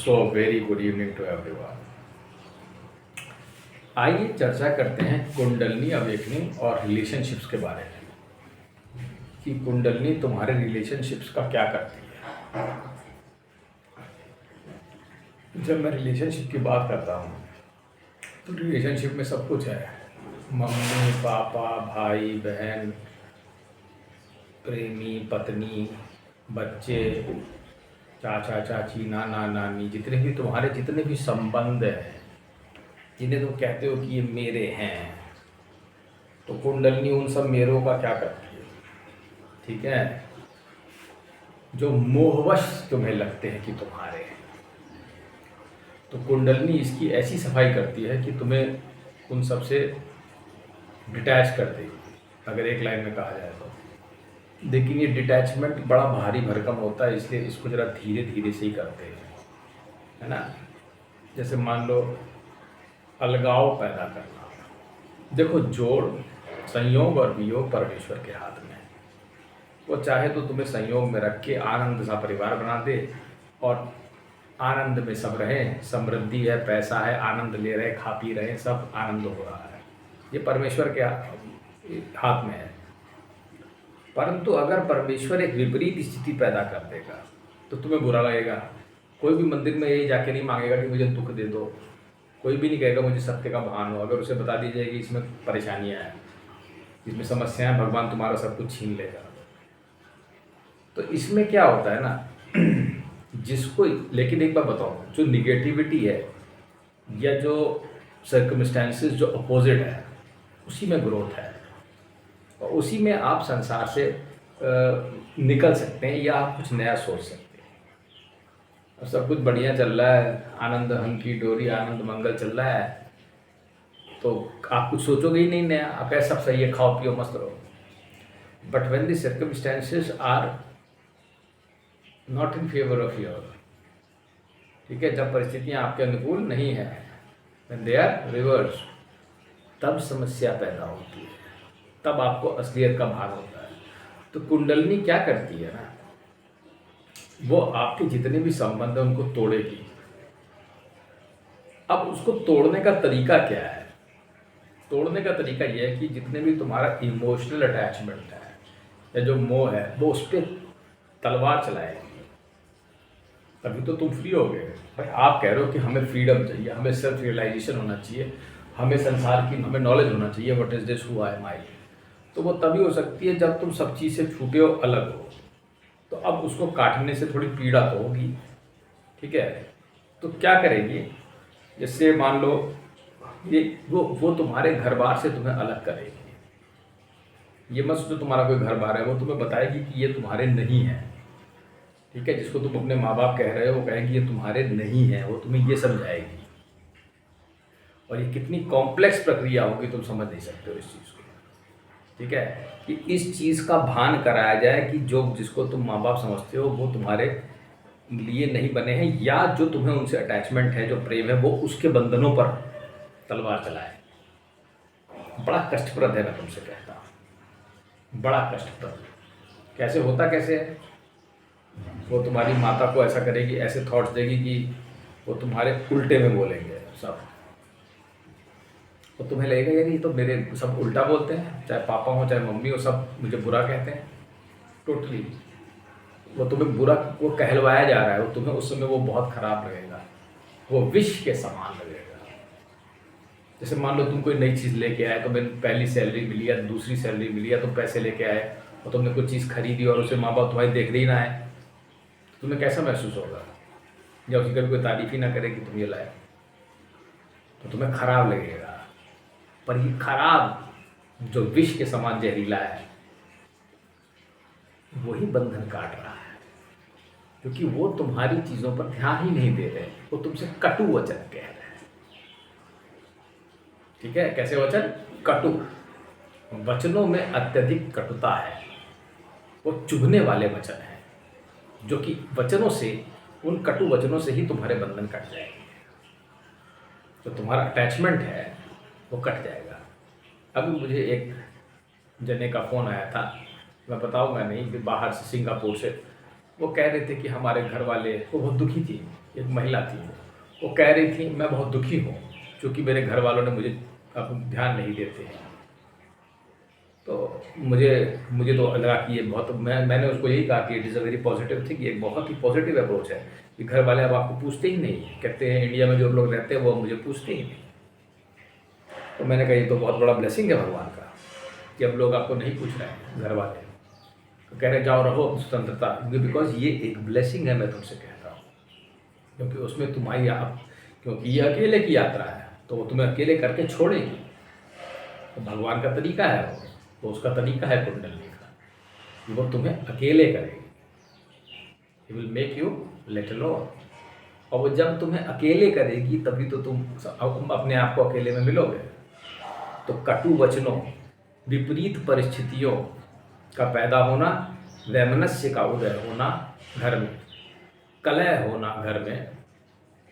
So very good evening to everyone. आइए चर्चा करते हैं कुंडलिनी अवेकनिंग और रिलेशनशिप्स के बारे में कि कुंडलिनी तुम्हारे रिलेशनशिप्स का क्या करती है। जब मैं रिलेशनशिप की बात करता हूँ तो रिलेशनशिप में सब कुछ है। मम्मी पापा, भाई बहन, प्रेमी पत्नी, बच्चे, चाचा चाची, नाना नानी, जितने भी संबंध हैं जिन्हें तुम कहते हो कि ये मेरे हैं, तो कुंडलिनी उन सब मेरों का क्या करती है। ठीक है, जो मोहवश तुम्हें लगते हैं कि तुम्हारे हैं, तो कुंडलिनी इसकी ऐसी सफाई करती है कि तुम्हें उन सब से डिटैच कर देगी, अगर एक लाइन में कहा जाए तो। लेकिन ये डिटैचमेंट बड़ा भारी भरकम होता है, इसलिए इसको ज़रा धीरे धीरे से ही करते हैं, है ना। जैसे मान लो अलगाव पैदा करना। देखो, जोड़, संयोग और वियोग परमेश्वर के हाथ में है। वो चाहे तो तुम्हें संयोग में रख के आनंद सा परिवार बना दे और आनंद में सब रहें, समृद्धि है, पैसा है, आनंद ले रहे, खा पी रहे, सब आनंद हो रहा है। ये परमेश्वर के हाथ में है। परंतु अगर परमेश्वर एक विपरीत स्थिति पैदा कर देगा तो तुम्हें बुरा लगेगा। कोई भी मंदिर में यही जाके नहीं मांगेगा कि मुझे दुख दे दो, कोई भी नहीं कहेगा मुझे सत्य का भान हो। अगर उसे बता दी जाएगी इसमें परेशानियां हैं, इसमें समस्याएं, भगवान तुम्हारा सब कुछ छीन लेगा। तो इसमें क्या होता है ना जिसको, लेकिन एक बार बताओ, जो निगेटिविटी है या जो सर्कमस्टेंसेस जो अपोजिट है, उसी में ग्रोथ है और उसी में आप संसार से निकल सकते हैं या आप कुछ नया सोच सकते हैं। और सब कुछ बढ़िया चल रहा है, आनंद हंकी डोरी, आनंद मंगल चल रहा है, तो आप कुछ सोचोगे ही नहीं नया। आप कहे सब सही है, खाओ पियो मस्त रहो। But when the circumstances are not in favour of your, ठीक है, जब परिस्थितियाँ आपके अनुकूल नहीं है, व्हेन दे आर रिवर्स, तब समस्या पैदा होती है, तब आपको असलियत का भान होता है। तो कुंडलिनी क्या करती है ना, वो आपके जितने भी संबंध हैं उनको तोड़ेगी। अब उसको तोड़ने का तरीका क्या है? तोड़ने का तरीका यह है कि जितने भी तुम्हारा इमोशनल अटैचमेंट है या जो मोह है, वो उस पर तलवार चलाएगी। तभी तो तुम फ्री हो गए। भाई आप कह रहे हो कि हमें फ्रीडम चाहिए, हमें सेल्फ रियलाइजेशन होना चाहिए, हमें संसार की, हमें नॉलेज होना चाहिए, what is this, who I am I. तो वो तभी हो सकती है जब तुम सब चीज़ से छूटे हो, अलग हो। तो अब उसको काटने से थोड़ी पीड़ा तो होगी, ठीक है। तो क्या करेगी, जैसे मान लो ये वो तुम्हारे घर बार से तुम्हें अलग करेगी। ये मत सोचो तुम्हारा कोई घर बार है, वो तुम्हें बताएगी कि ये तुम्हारे नहीं है, ठीक है। जिसको तुम अपने माँ बाप कह रहे हो वो कहेगी ये तुम्हारे नहीं है, वो तुम्हें ये समझाएगी। और ये कितनी कॉम्प्लेक्स प्रक्रिया होगी तुम समझ नहीं सकते हो इस चीज़ को, ठीक है। कि इस चीज़ का भान कराया जाए कि जो जिसको तुम माँ बाप समझते हो वो तुम्हारे लिए नहीं बने हैं, या जो तुम्हें उनसे अटैचमेंट है, जो प्रेम है, वो उसके बंधनों पर तलवार चलाए। बड़ा कष्टप्रद है, मैं तुमसे कहता हूँ, बड़ा कष्टप्रद। कैसे होता, कैसे है? वो तुम्हारी माता को ऐसा करेगी, ऐसे थॉट्स देगी कि वो तुम्हारे उल्टे में बोलेंगे सब, तो तुम्हें लगेगा यार ये तो मेरे सब उल्टा बोलते हैं, चाहे पापा हो चाहे मम्मी हो, सब मुझे बुरा कहते हैं। टोटली वो तुम्हें बुरा, वो कहलवाया जा रहा है, वो तुम्हें उस समय वो बहुत ख़राब लगेगा, वो विष के समान लगेगा। जैसे मान लो तुम कोई नई चीज़ लेके आए, तो मैंने पहली सैलरी मिली या दूसरी सैलरी मिली या तुम पैसे लेके आए और तुमने कोई चीज़ खरीदी और उसे माँ बाप तुम्हारी देख रही ना आए, तो तुम्हें कैसा महसूस होगा? या उसकी कभी कोई तारीफ ही ना करे कि तुम ये लाए, तो तुम्हें खराब लगेगा। पर ये खराब जो विष के समान जहरीला है, वही बंधन काट रहा है, क्योंकि वो तुम्हारी चीज़ों पर ध्यान ही नहीं दे रहे, वो तुमसे कटु वचन कह रहे हैं, ठीक है। कैसे वचन? कटु। वचनों में अत्यधिक कटुता है, वो चुभने वाले वचन हैं, जो कि वचनों से, उन कटु वचनों से ही तुम्हारे बंधन कट जाएंगे, जो तुम्हारा अटैचमेंट है वो कट जाएगा। अभी मुझे एक जने का फ़ोन आया था, मैं बताऊंगा नहीं, कि बाहर से, सिंगापुर से। वो कह रहे थे कि हमारे घर वाले, वो बहुत दुखी थी, एक महिला थी, वो कह रही थी मैं बहुत दुखी हूँ क्योंकि मेरे घर वालों ने मुझे अब ध्यान नहीं देते हैं। तो मुझे मुझे तो लगा कि ये बहुत, मैंने उसको यही कहा कि it is a very positive thing, ये एक बहुत ही पॉजिटिव अप्रोच है कि घर वाले अब आपको पूछते ही नहीं, कहते हैं इंडिया में जो लोग रहते हैं वो मुझे पूछते ही नहीं। तो मैंने कहा ये तो बहुत बड़ा ब्लेसिंग है भगवान का कि अब लोग आपको नहीं पूछ रहे हैं घर वाले, तो कह रहे जाओ रहो स्वतंत्रता, बिकॉज ये एक ब्लेसिंग है, मैं तुमसे कहता हूँ, क्योंकि उसमें तुम्हारी आप, क्योंकि ये अकेले की यात्रा है तो वो तुम्हें अकेले करके छोड़ेगी, तो भगवान का तरीका है वो, तो उसका तरीका है कुंडली का कि वो तुम्हें अकेले करेगी, he will make you let alone. और वो जब तुम्हें अकेले करेगी तभी तो तुम अपने आप को अकेले में मिलोगे। तो कटु वचनों, विपरीत परिस्थितियों का पैदा होना, वैमनस्य का उदय होना घर में, कलह होना घर में,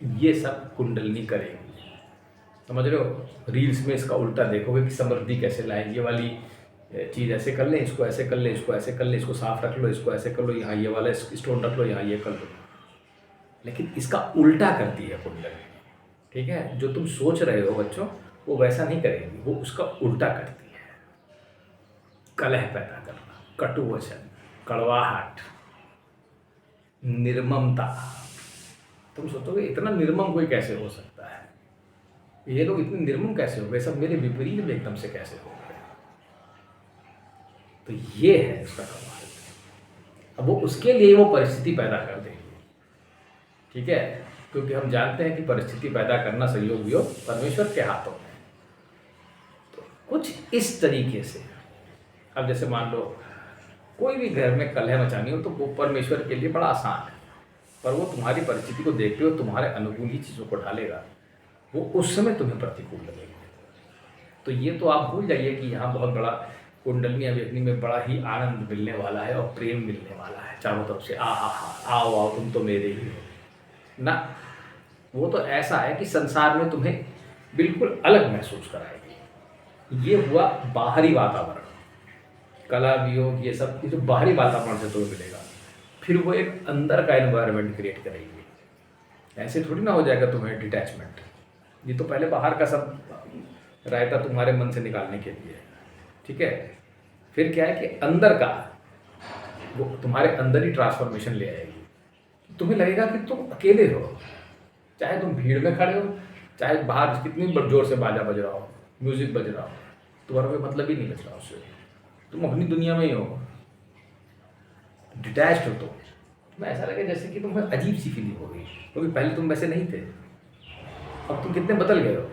ये सब कुंडलिनी करेगी। समझ रहे हो? रील्स में इसका उल्टा देखोगे कि समृद्धि कैसे लाएंगे, ये वाली चीज़ ऐसे कर लें, इसको ऐसे कर लें, इसको ऐसे कर लें, इसको साफ रख लो, इसको ऐसे कर लो, यहाँ ये वाला स्टोन रख लो, यहाँ ये कर लो, लेकिन इसका उल्टा करती है कुंडली। ठीक है? जो तुम सोच रहे हो बच्चों, वो वैसा नहीं करेगी, वो उसका उल्टा करती है। कलह पैदा करना, कटु वचन, कड़वाहट, निर्ममता। तुम सोचोगे इतना निर्मम कोई कैसे हो सकता है, ये लोग इतने निर्मम कैसे हो गए, सब मेरे विपरीत में एकदम से कैसे हो गए। तो ये है उसका कमाल। अब वो उसके लिए वो परिस्थिति पैदा कर देगी। ठीक है? क्योंकि हम जानते हैं कि परिस्थिति पैदा करना, सहयोग वियोग परमेश्वर के हाथों में। तो कुछ इस तरीके से, अब जैसे मान लो कोई भी घर में कलह मचानी हो तो वो परमेश्वर के लिए बड़ा आसान है, पर वो तुम्हारी परिस्थिति को देखते हुए तुम्हारे अनुकूल ही चीज़ों को ढालेगा, वो उस समय तुम्हें प्रतिकूल लगेगी। तो ये तो आप भूल जाइए कि यहाँ बहुत बड़ा कुंडलिनी अवेकनी में बड़ा ही आनंद मिलने वाला है और प्रेम मिलने वाला है चारों तरफ से। आओ आओ तुम तो मेरे ही हो ना। वो तो ऐसा है कि संसार में तुम्हें बिल्कुल अलग महसूस कराएगी। ये हुआ बाहरी वातावरण, कला वियोग ये सब, ये जो बाहरी वातावरण से तुम्हें मिलेगा। फिर वो एक अंदर का एनवायरनमेंट क्रिएट करेगी। ऐसे थोड़ी ना हो जाएगा तुम्हें डिटैचमेंट। ये तो पहले बाहर का सब रायता तुम्हारे मन से निकालने के लिए। ठीक है? फिर क्या है कि अंदर का, वो तुम्हारे अंदर ही ट्रांसफॉर्मेशन ले आएगी। तुम्हें लगेगा कि तुम अकेले हो, चाहे तुम भीड़ में खड़े हो, चाहे बाहर कितनी जोर से बाजा बज रहा हो, म्यूजिक बज रहा हो, तुम्हारा कोई मतलब ही नहीं बच रहा उससे। तुम अपनी दुनिया में ही हो, डिटैच्ड हो। तो तुम्हें ऐसा लगे जैसे कि तुम्हें अजीब सी फीलिंग हो गई, क्योंकि पहले तुम वैसे नहीं थे, अब तुम कितने बदल गए हो।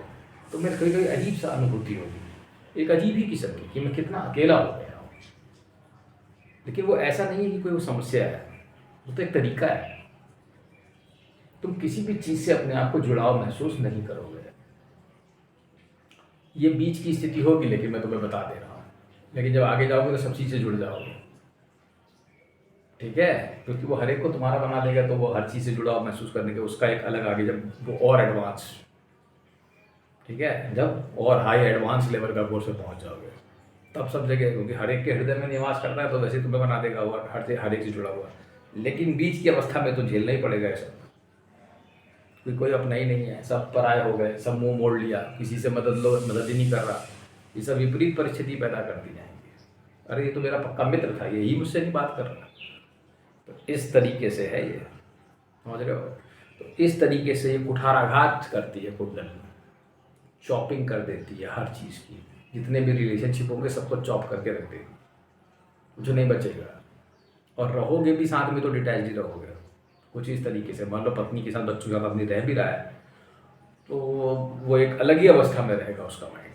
तुम्हें कभी कभी अजीब सा अनुभूति होगी, एक अजीब ही किस्म की, कि मैं कितना अकेला हो गया हूँ। लेकिन वो ऐसा नहीं है कि कोई वो समस्या है, वो तो एक तरीका है। तुम किसी भी चीज़ से अपने आप को जुड़ाव महसूस नहीं करोगे। ये बीच की स्थिति होगी, लेकिन मैं तुम्हें बता दे रहा हूँ। लेकिन जब आगे जाओगे तो सब चीज़ से जुड़ जाओगे। ठीक है? क्योंकि वो हर एक को तुम्हारा बना देगा, तो वो हर चीज़ से जुड़ाव महसूस करने के उसका एक अलग आगे, जब वो और एडवांस, ठीक है, जब और हाई एडवांस लेवल का कोर्स पे पहुँच जाओगे तब सब जगह, क्योंकि हर एक के हृदय में निवास करता है तो वैसे तुम्हें बना देगा वो हर एक से जुड़ा हुआ। लेकिन बीच की अवस्था में तो झेलना ही पड़ेगा ऐसा, क्योंकि कोई अपना ही नहीं है, सब पराये हो गए, सब मुंह मोड़ लिया, किसी से मदद ही नहीं कर रहा। ये सब विपरीत परिस्थिति पैदा करती जाएंगी। अरे ये तो मेरा पक्का मित्र था, यही मुझसे नहीं बात कर रहा। तो इस तरीके से है ये, समझ रहे हो? तो इस तरीके से ये कुठाराघात करती है कुंडली, चॉपिंग कर देती है हर चीज़ की। जितने भी रिलेशनशिप होंगे सबको चॉप करके रख देगी, कुछ नहीं बचेगा। और रहोगे भी साथ में तो डिटैच ही रहोगे। कुछ इस तरीके से, मान लो पत्नी के साथ, बच्चों के साथ आदमी रह भी रहा है तो वो एक अलग ही अवस्था में रहेगा उसका माइंड।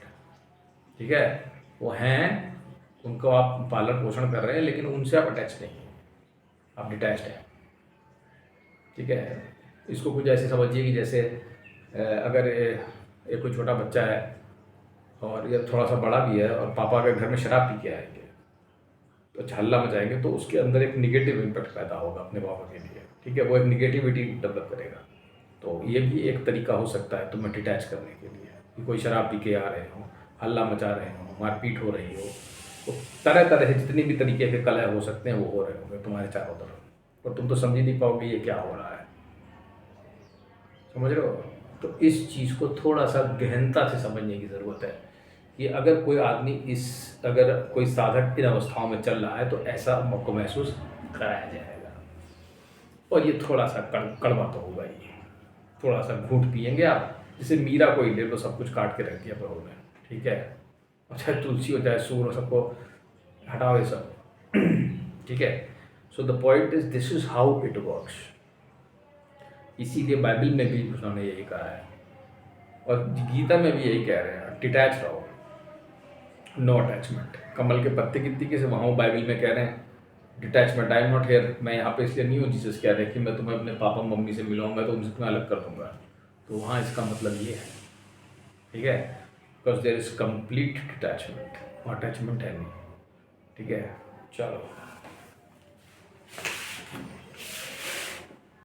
ठीक है? वो हैं, उनको आप पालन पोषण कर रहे हैं, लेकिन उनसे आप अटैच नहीं हैं, आप डिटैच्ड हैं। ठीक है? इसको कुछ ऐसे समझिए कि जैसे अगर एक कोई छोटा बच्चा है और या थोड़ा सा बड़ा भी है और पापा अगर घर में शराब पी के आएंगे तो हल्ला मचाएंगे, तो उसके अंदर एक निगेटिव इम्पैक्ट पैदा होगा अपने पापा के लिए। ठीक है? वो एक निगेटिविटी डेवलप करेगा। तो ये भी एक तरीका हो सकता है तुम्हें डिटैच करने के लिए, कि कोई शराब पी के आ रहे हो, हल्ला मचा रहे हो, मारपीट हो रही हो, तो तरह तरह से जितनी भी तरीके के कलह हो सकते हैं वो हो रहे होंगे तुम्हारे चारों तरफ, और तुम तो समझ ही नहीं पाओगे ये क्या हो रहा है। समझ रहे हो? तो इस चीज़ को थोड़ा सा गहनता से समझने की ज़रूरत है कि अगर कोई आदमी अगर कोई साधक इन अवस्थाओं में चल रहा है तो ऐसा को महसूस कराया जाएगा। और ये थोड़ा सा कड़वा तो होगा ही, थोड़ा सा घूंट पिएंगे आप, जैसे मीरा को ही ले लो, सब कुछ काट के रख दिया प्रभु ने, ठीक है, और चाहे तुलसी हो चाहे सूर हो, सबको हटाओ ये सब। ठीक है। So the point is this is how it works. इसीलिए बाइबल में भी उन्होंने यही कहा है और गीता में भी यही कह रहे हैं, डिटैच रहो, नो अटैचमेंट। कमल के पत्ते की तरीके से वहाँ बाइबल में कह रहे हैं detachment, I am not here, मैं यहाँ पे इसलिए नहीं हूँ, जीसस कह रहे हैं कि मैं तुम्हें अपने पापा मम्मी से मिलाऊंगा तो उनसे तुम्हें अलग कर दूंगा। तो वहाँ इसका मतलब ये है, ठीक है, because there is complete detachment, attachment है नहीं। ठीक है, चलो।